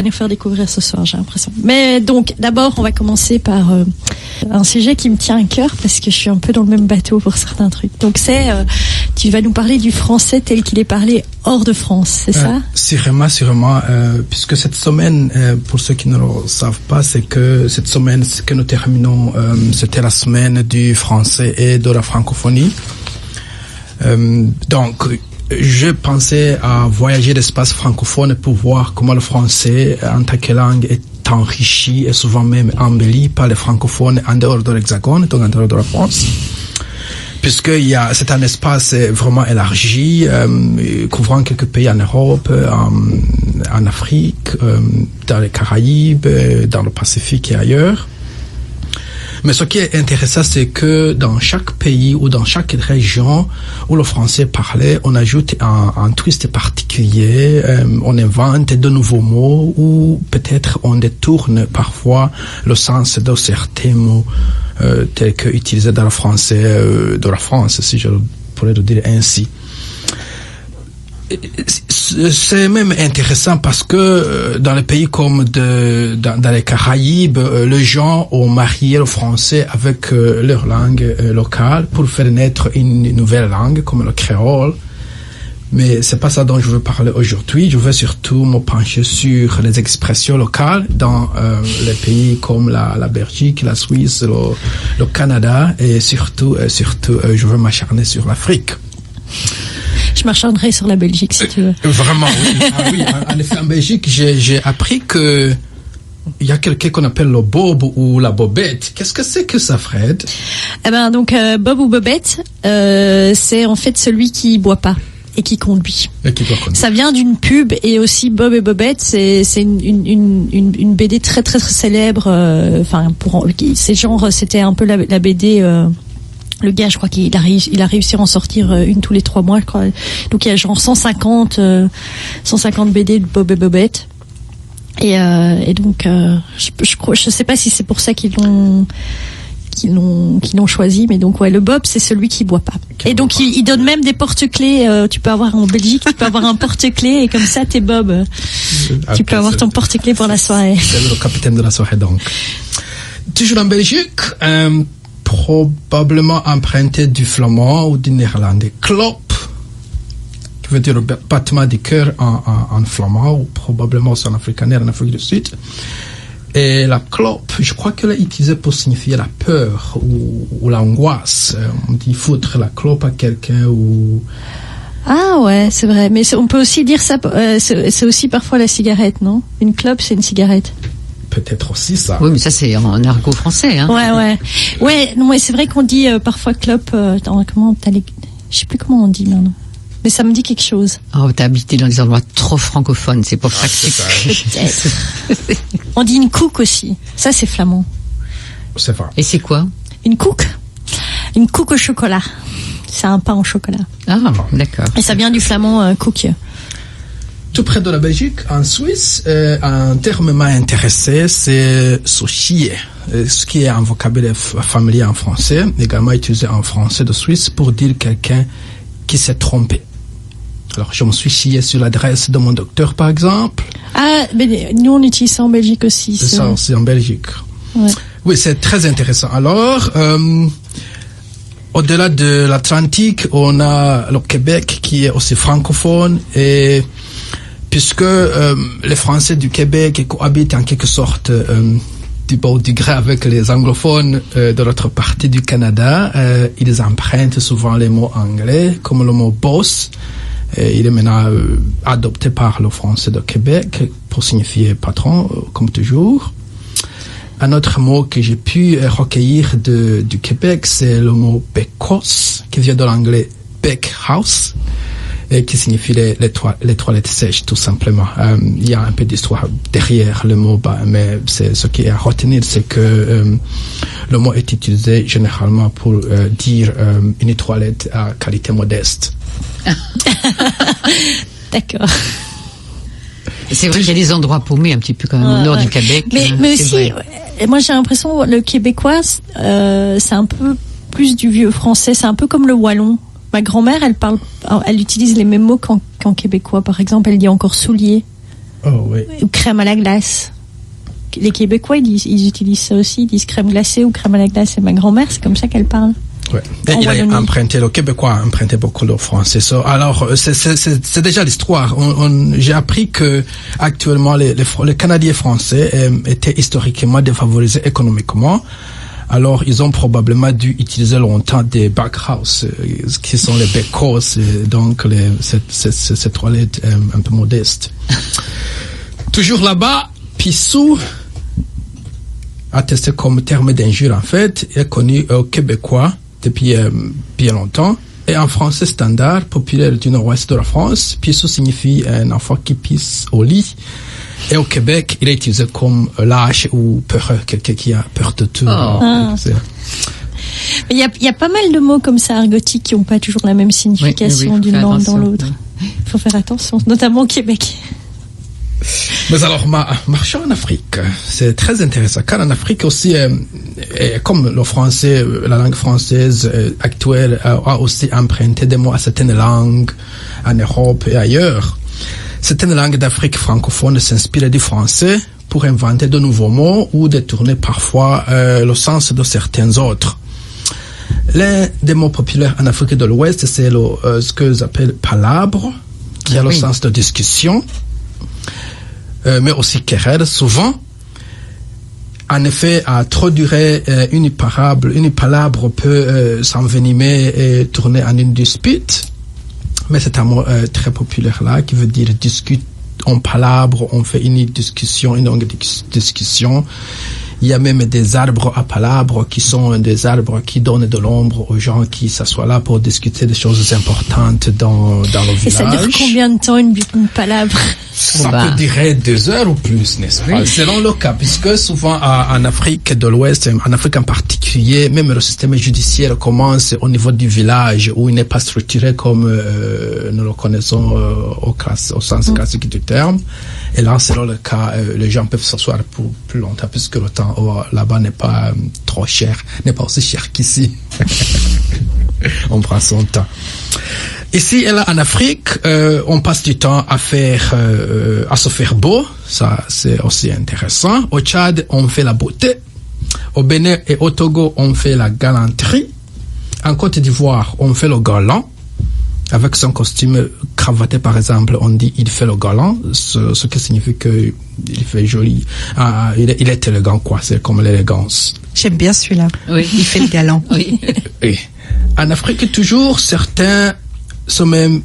nous faire découvrir ce soir, j'ai l'impression. Mais donc, d'abord, on va commencer par un sujet qui me tient à cœur parce que je suis un peu dans le même bateau pour certains trucs. Donc, tu vas nous parler du français tel qu'il est parlé hors de France, c'est ça? Sûrement, puisque cette semaine, pour ceux qui ne le savent pas, c'est que cette semaine que nous terminons, c'était la semaine du français et de la francophonie. Donc, je pensais à voyager l'espace francophone pour voir comment le français en tant que langue est enrichi et souvent même embelli par les francophones en dehors de l'Hexagone, donc en dehors de la France. Puisque c'est un espace vraiment élargi, couvrant quelques pays en Europe, en Afrique, dans les Caraïbes, dans le Pacifique et ailleurs. Mais ce qui est intéressant, c'est que dans chaque pays ou dans chaque région où le français parlait, on ajoute un twist particulier, on invente de nouveaux mots ou peut-être on détourne parfois le sens de certains mots tels que utilisés dans le français de la France, si je pourrais le dire ainsi. C'est même intéressant parce que dans les pays comme dans les Caraïbes, les gens ont marié le français avec leur langue locale pour faire naître une nouvelle langue comme le créole. Mais c'est pas ça dont je veux parler aujourd'hui. Je veux surtout me pencher sur les expressions locales dans les pays comme la Belgique, la Suisse, le Canada et surtout, je veux m'acharner sur l'Afrique. Je m'acharnerai sur la Belgique, si tu veux. Vraiment, oui. Oui. En effet, en Belgique, j'ai appris que il y a quelqu'un qu'on appelle le bob ou la bobette. Qu'est-ce que c'est que ça, Fred? Eh ben, donc, bob ou bobette, c'est en fait celui qui boit pas et qui conduit. Ça vient d'une pub et aussi Bob et Bobette, c'est une BD très très très célèbre. C'était un peu la BD. Le gars, je crois qu'il a réussi à en sortir une tous les 3 mois, je crois. Donc il y a genre 150 BD de Bob et Bobette. Et donc je sais pas si c'est pour ça qu'ils l'ont choisi, mais donc ouais, le Bob c'est celui qui boit pas. Et donc il donne même des porte-clés. Tu peux avoir en Belgique, tu peux avoir un porte-clés et comme ça t'es Bob. Tu peux avoir ton porte-clés pour la soirée. C'est le capitaine de la soirée donc. Toujours en Belgique. Probablement emprunté du flamand ou du néerlandais. Klop, qui veut dire le battement du cœur en flamand ou probablement en afrikaner en Afrique du Sud. Et la clope, je crois qu'elle est utilisée pour signifier la peur ou l'angoisse. On dit foutre la clope à quelqu'un ou... Ah ouais, c'est vrai. Mais on peut aussi dire ça, c'est aussi parfois la cigarette, non? Une clope, c'est une cigarette. Peut-être aussi ça. Oui, mais ça c'est en argot français, hein. Ouais, non, mais c'est vrai qu'on dit parfois clope. Je sais plus comment on dit maintenant. Mais ça me dit quelque chose. Oh, t'as habité dans des endroits trop francophones, c'est pour ça que peut-être. On dit une couque aussi. Ça c'est flamand. C'est vrai. Et c'est quoi? Une couque au chocolat. C'est un pain au chocolat. Ah, d'accord. Et ça vient du flamand cook. Tout près de la Belgique, en Suisse, un terme m'a intéressé, c'est souchier, ce qui est un vocabulaire familier en français, également utilisé en français de Suisse pour dire quelqu'un qui s'est trompé. Alors, je me suis chié sur l'adresse de mon docteur, par exemple. Ah, mais nous on utilise ça en Belgique aussi. C'est ça, c'est en Belgique. Ouais. Oui, c'est très intéressant. Alors, au-delà de l'Atlantique, on a le Québec qui est aussi francophone et puisque les Français du Québec cohabitent en quelque sorte du beau du gré avec les anglophones de l'autre partie du Canada, ils empruntent souvent les mots anglais, comme le mot boss. Il est maintenant adopté par le Français de Québec pour signifier patron, comme toujours. Un autre mot que j'ai pu recueillir du Québec, c'est le mot becos, qui vient de l'anglais beck house. Et qui signifie les toilettes sèches, tout simplement. Il y a un peu d'histoire derrière le mot, mais c'est ce qui est à retenir, c'est que le mot est utilisé généralement pour dire une toilette à qualité modeste. D'accord. C'est vrai qu'il y a des endroits paumés un petit peu quand même au nord du Québec. Mais aussi, moi j'ai l'impression le québécois, c'est un peu plus du vieux français, c'est un peu comme le wallon. Ma grand-mère, elle utilise les mêmes mots qu'en québécois. Par exemple, elle dit encore soulier. Oh oui. Ou crème à la glace. Les Québécois, ils utilisent ça aussi. Ils disent crème glacée ou crème à la glace. Et ma grand-mère, c'est comme ça qu'elle parle. Ouais. Et il a emprunté, le Québécois a emprunté beaucoup le français. Alors, c'est déjà l'histoire. J'ai appris que actuellement les Canadiens français étaient historiquement défavorisés économiquement. Alors, ils ont probablement dû utiliser longtemps des backhouse, qui sont les becos, donc ces toilettes un peu modestes. Toujours là-bas, pissou, attesté comme terme d'injure en fait, est connu au Québécois depuis bien longtemps. Et en français standard, populaire du nord-ouest de la France, pissou signifie un enfant qui pisse au lit. Et au Québec, il est utilisé comme lâche ou peureux, quelqu'un qui a peur de tout. Il y a pas mal de mots comme ça argotiques qui n'ont pas toujours la même signification d'une langue dans l'autre. Il faut faire attention, notamment au Québec. Mais alors, marchons en Afrique. C'est très intéressant, car en Afrique aussi, comme le français, la langue française actuelle a aussi emprunté des mots à certaines langues en Europe et ailleurs. Certaines langues d'Afrique francophone s'inspirent du français pour inventer de nouveaux mots ou détourner parfois le sens de certains autres. L'un des mots populaires en Afrique de l'Ouest, c'est ce que j'appelle palabre, qui a le sens de discussion, mais aussi querelle, souvent. En effet, à trop durer, une palabre peut s'envenimer et tourner en une dispute. Mais c'est un mot très populaire là, qui veut dire discute, on palabre, on fait une discussion, une longue discussion. Il y a même des arbres à palabres qui sont des arbres qui donnent de l'ombre aux gens qui s'assoient là pour discuter des choses importantes dans le village. Et ça dure combien de temps une palabre? Ça peut durer 2 heures ou plus, n'est-ce pas? Selon le cas, puisque souvent en Afrique de l'Ouest, en Afrique en particulier, même le système judiciaire commence au niveau du village où il n'est pas structuré comme nous le connaissons au sens classique du terme. Et là, selon le cas, les gens peuvent s'asseoir pour plus longtemps puisque le temps là-bas n'est pas trop cher, n'est pas aussi cher qu'ici. On prend son temps. Ici et là en Afrique, on passe du temps à se faire beau. Ça, c'est aussi intéressant. Au Tchad, on fait la beauté. Au Bénin et au Togo, on fait la galanterie. En Côte d'Ivoire, on fait le galant. Avec son costume cravaté, par exemple, on dit il fait le galant, ce qui signifie que il fait joli. Il est élégant, quoi. C'est comme l'élégance. J'aime bien celui-là. Oui, il fait le galant. Oui. Oui. En Afrique, toujours, certains sont même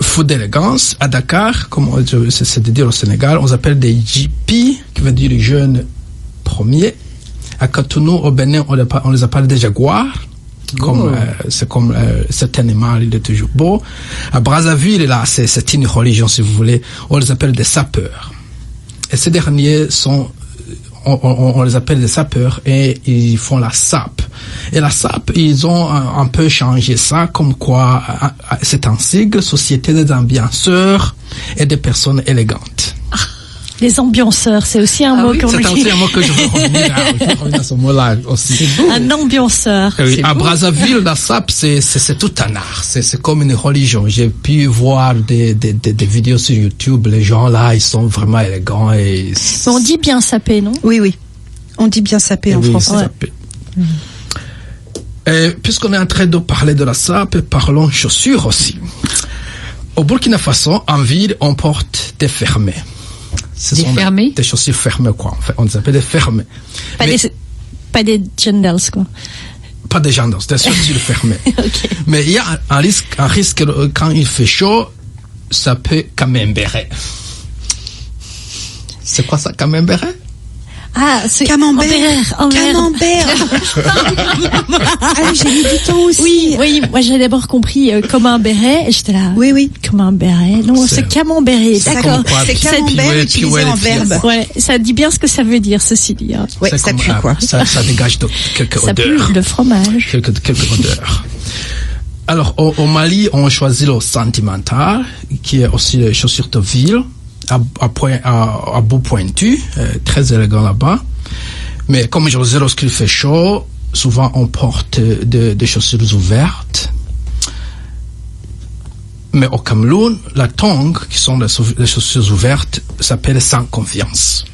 fous d'élégance. À Dakar, comme c'est de dire au Sénégal, on s'appelle des JP, qui veut dire les jeunes premiers. À Cotonou, au Bénin, on les appelle des jaguars. C'est comme cet animal, il est toujours beau. À Brazzaville, là, c'est une religion, si vous voulez. On les appelle des sapeurs. Et ces derniers on les appelle des sapeurs et ils font la sape. Et la sape, ils ont un peu changé ça, comme quoi c'est un sigle, Société des ambianceurs et des personnes élégantes. Les ambianceurs, c'est aussi un mot qu'on utilise. C'est aussi un mot que je veux revenir à ce mot-là aussi. Un ambianceur. Oui, à Brazzaville, la sape, c'est tout un art. C'est comme une religion. J'ai pu voir des vidéos sur YouTube. Les gens là, ils sont vraiment élégants et. Mais on dit bien sapé, non? Oui. On dit bien sapé en français. Sapé. Puisqu'on est en train de parler de la sape, parlons chaussures aussi. Au Burkina Faso, en ville, on porte des fermés. Des chaussures fermées, quoi. En fait, on les appelle des fermées. Pas des gendals, quoi. Pas des gendals, des chaussures fermées. Okay. Mais il y a un risque quand il fait chaud, ça peut camembérer. C'est quoi ça, camembérer? Ah, c'est camembert. Camembert. Ah, j'ai mis du temps aussi. Oui, moi j'ai d'abord compris comme un béret, et j'étais là. Oui. Comme un béret. Non, c'est camembérer, d'accord. C'est camembert utilisé en verbe. Ouais, ça dit bien ce que ça veut dire, ceci dit. Hein. Ouais, ça pue, quoi. Ça dégage quelques odeurs. Ça pue le fromage. Quelques odeurs. Alors, au Mali, on choisit le sentimental, qui est aussi les chaussures de ville. À bout pointu, très élégant là-bas. Mais comme je le disais, lorsqu'il fait chaud, souvent on porte des chaussures ouvertes. Mais au Cameroun, la tongue, qui sont les chaussures ouvertes, s'appelle sans confiance.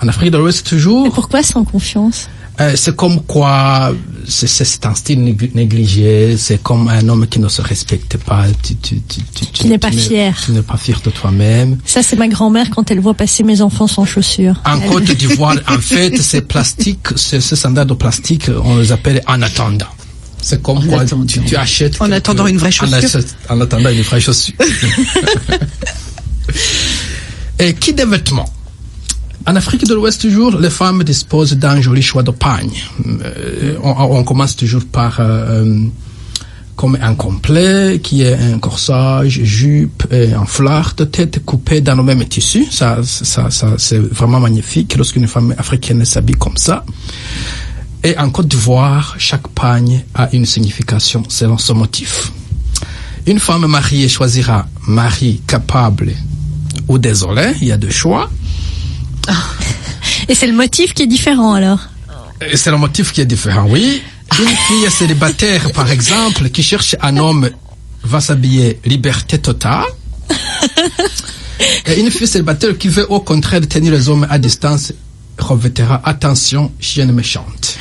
En Afrique de l'Ouest, toujours. Et pourquoi sans confiance? C'est comme quoi, c'est un style négligé, c'est comme un homme qui ne se respecte pas. Tu n'es pas fier. Tu n'es pas fier de toi-même. Ça, c'est ma grand-mère quand elle voit passer mes enfants sans chaussures. En Côte d'Ivoire, en fait, ces plastiques, ces sandales de plastique, on les appelle en attendant. C'est comme quoi tu achètes. En attendant une vraie chaussure. En attendant une vraie chaussure. Et qui des vêtements? En Afrique de l'Ouest, toujours, les femmes disposent d'un joli choix de pagne. On commence toujours par comme un complet, qui est un corsage, jupe, et un foulard de tête coupé dans le même tissu. Ça, c'est vraiment magnifique lorsqu'une femme africaine s'habille comme ça. Et en Côte d'Ivoire, chaque pagne a une signification selon son motif. Une femme mariée choisira mari capable ou désolé, il y a deux choix. Et c'est le motif qui est différent alors? C'est le motif qui est différent, oui. Une fille célibataire, par exemple, qui cherche un homme, va s'habiller liberté totale. Et une fille célibataire qui veut au contraire tenir les hommes à distance, revêtira attention, chienne méchante.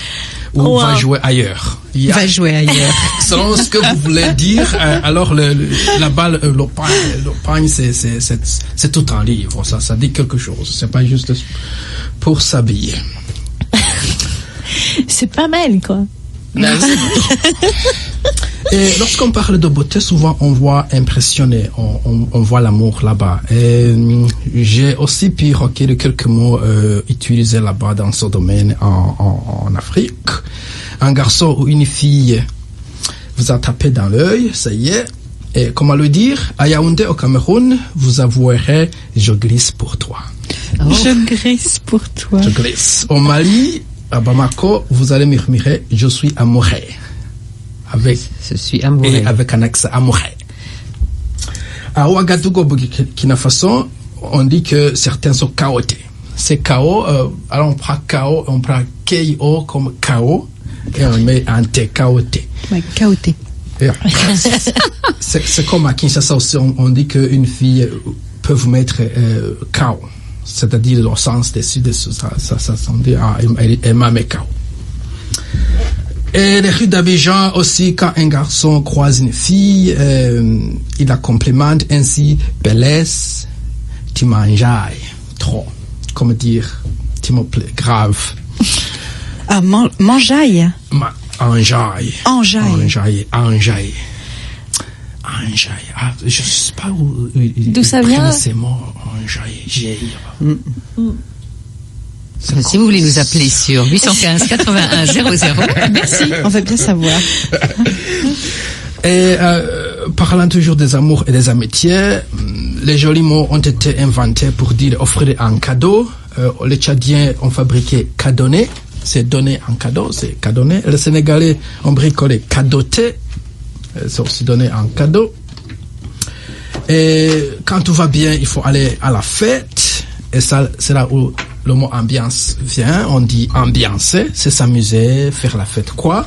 Ou va jouer ailleurs. Va jouer ailleurs. Selon ce que vous voulez dire, alors la balle, le pagne, c'est tout un livre. Ça dit quelque chose. C'est pas juste pour s'habiller. C'est pas mal, quoi. Et lorsqu'on parle de beauté, souvent on voit impressionner, on voit l'amour là-bas. Et j'ai aussi pu recueillir quelques mots utilisés là-bas dans ce domaine en Afrique. Un garçon ou une fille vous a tapé dans l'œil, ça y est. Et comment le dire? À Yaoundé, au Cameroun, vous avouerez « je glisse pour toi ». Je glisse pour toi. Je glisse. Au Mali, à Bamako, vous allez murmurer « je suis amoureux ». Je suis amoureux. Et avec un accent amoureux. À Ouagadougou, Burkina Faso, on dit que certains sont chaotés. C'est chaos, alors on prend chaos, on prend KO comme chaos, et on met un T, chaoté. Ouais, chaoté. C'est comme à Kinshasa aussi, on dit qu'une fille peut vous mettre chaos. C'est-à-dire au sens dessus, ça s'en dit, elle m'a mis chaos. Et les rues d'Abidjan aussi, quand un garçon croise une fille, il la complimente ainsi, bellesse, tu m'enjailles trop. Comment dire, tu me plais, grave. Ah, manjaille. Enjaille. Enjaille. Enjaille. Ah, je sais pas d'où ça vient. Ces mots, enjaille. Si vous voulez nous appeler sur 815 81 00, merci. On veut bien savoir. Et parlant toujours des amours et des amitiés, les jolis mots ont été inventés pour dire offrir un cadeau. Les Tchadiens ont fabriqué cadonné, c'est donner un cadeau, c'est cadonné. Les Sénégalais ont bricolé cadoté, c'est aussi donner un cadeau. Et quand tout va bien, il faut aller à la fête. Et ça, c'est là où le mot ambiance vient. On dit ambiancer, c'est s'amuser, faire la fête, quoi.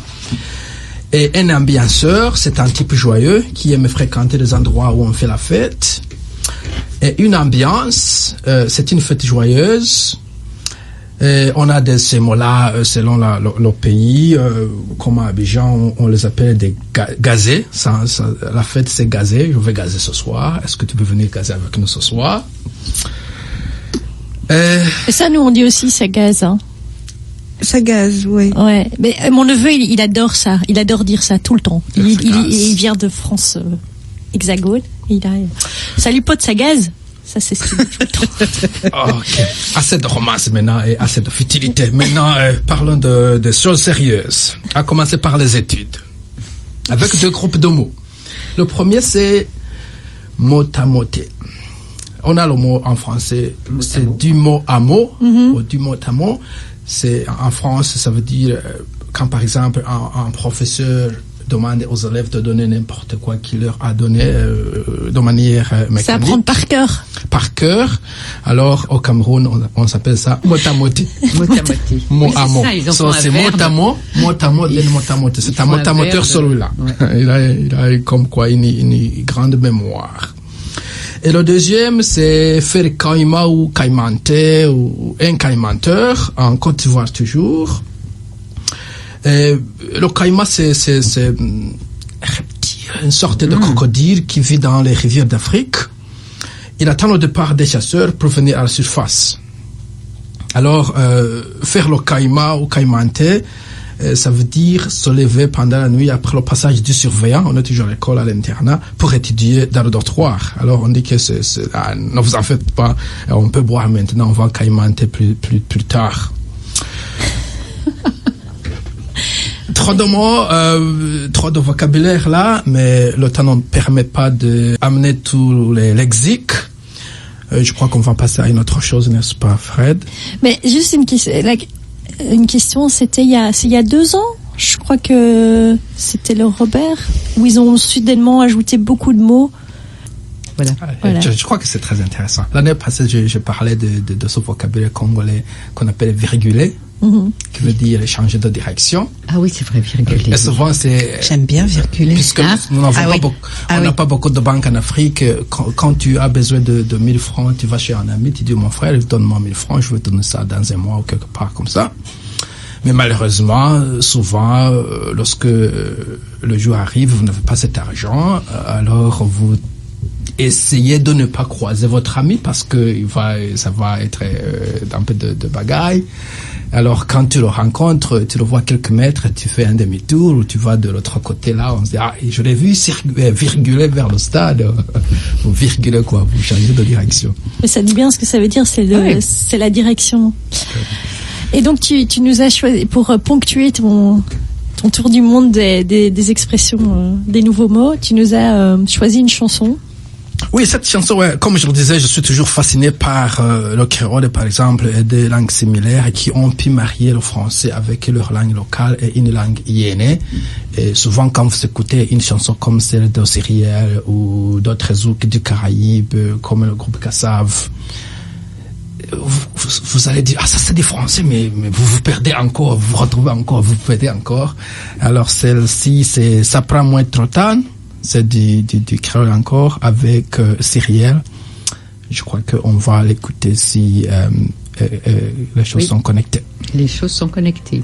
Et un ambianceur, c'est un type joyeux qui aime fréquenter les endroits où on fait la fête. Et une ambiance, c'est une fête joyeuse. Et on a ces mots-là selon le pays, comme à Abidjan, on les appelle des gazés. La fête, c'est gazé. Je vais gazer ce soir. Est-ce que tu peux venir gazer avec nous ce soir? Et ça, nous, on dit aussi ça gaze, hein. Ça gaze, oui. Ouais. Mais mon neveu, il adore ça. Il adore dire ça tout le temps. Il vient de France hexagone. Salut pote, ça gaze. Ça, c'est ce qu'il dit tout le temps. Ok. Assez de romance maintenant et assez de futilité. Maintenant, parlons de choses sérieuses. À commencer par les études. Avec deux groupes de mots. Le premier, c'est motamoté. On a le mot en français, c'est du mot à mot, ou du mot à mot. C'est, en France, ça veut dire, quand par exemple, un professeur demander aux élèves de donner n'importe quoi qu'il leur a donné de manière mécanique. C'est apprendre par cœur. Par cœur. Alors, au Cameroun, on s'appelle ça mot à mot. Mot à mot. C'est mot à mot. Mot à mot, c'est un mot à moteur celui-là. Ouais. Il a comme quoi une grande mémoire. Et le deuxième, c'est faire caïma ou caïmanté ou un caïmanteur en Côte d'Ivoire toujours. Et le caïma, c'est une sorte de crocodile qui vit dans les rivières d'Afrique. Il attend le départ des chasseurs pour venir à la surface. Alors, faire le caïma ou caïmanté, ça veut dire se lever pendant la nuit après le passage du surveillant. On est toujours à l'école, à l'internat, pour étudier dans le dortoir. Alors, on dit que ne vous en faites pas, on peut boire maintenant, on va caïmanter plus tard. Trop de mots, trop de vocabulaire là, mais le temps ne permet pas d'amener tous les lexiques. Je crois qu'on va passer à une autre chose, n'est-ce pas, Fred? Mais juste une question, c'était il y a 2 ans, je crois que c'était le Robert, où ils ont soudainement ajouté beaucoup de mots. Voilà. Je crois que c'est très intéressant. L'année passée, je parlais de ce vocabulaire congolais qu'on appelle virgulé, qui veut dire changer de direction. Ah oui, c'est vrai, virgulé. Et souvent, J'aime bien virguler. Puisque nous n'avons n'a pas beaucoup de banques en Afrique. Quand tu as besoin de 1000 francs, tu vas chez un ami, tu dis, mon frère, donne-moi 1000 francs, je vais te donner ça dans un mois ou quelque part comme ça. Mais malheureusement, souvent, lorsque le jour arrive, vous n'avez pas cet argent, alors vous essayez de ne pas croiser votre ami parce que ça va être un peu de bagaille. Alors, quand tu le rencontres, tu le vois quelques mètres, tu fais un demi-tour ou tu vas de l'autre côté là, on se dit, je l'ai vu virguler vers le stade. Vous virgulez quoi, vous changez de direction. Mais ça dit bien ce que ça veut dire, c'est la direction. Et donc, tu nous as choisi, pour ponctuer ton tour du monde des expressions, des nouveaux mots, tu nous as choisi une chanson. Oui, cette chanson, comme je le disais, je suis toujours fasciné par le créole, par exemple, et des langues similaires qui ont pu marier le français avec leur langue locale et une langue yéné. Et souvent, quand vous écoutez une chanson comme celle de Cyrielle ou d'autres zouks du Caraïbe, comme le groupe Kassav, vous allez dire, ça c'est des français, mais vous vous perdez encore, vous vous retrouvez encore, vous vous perdez encore. Alors celle-ci, ça prend moins de temps. C'est du créole encore avec Cyrielle. Je crois qu'on va l'écouter si les choses sont connectées. Les choses sont connectées.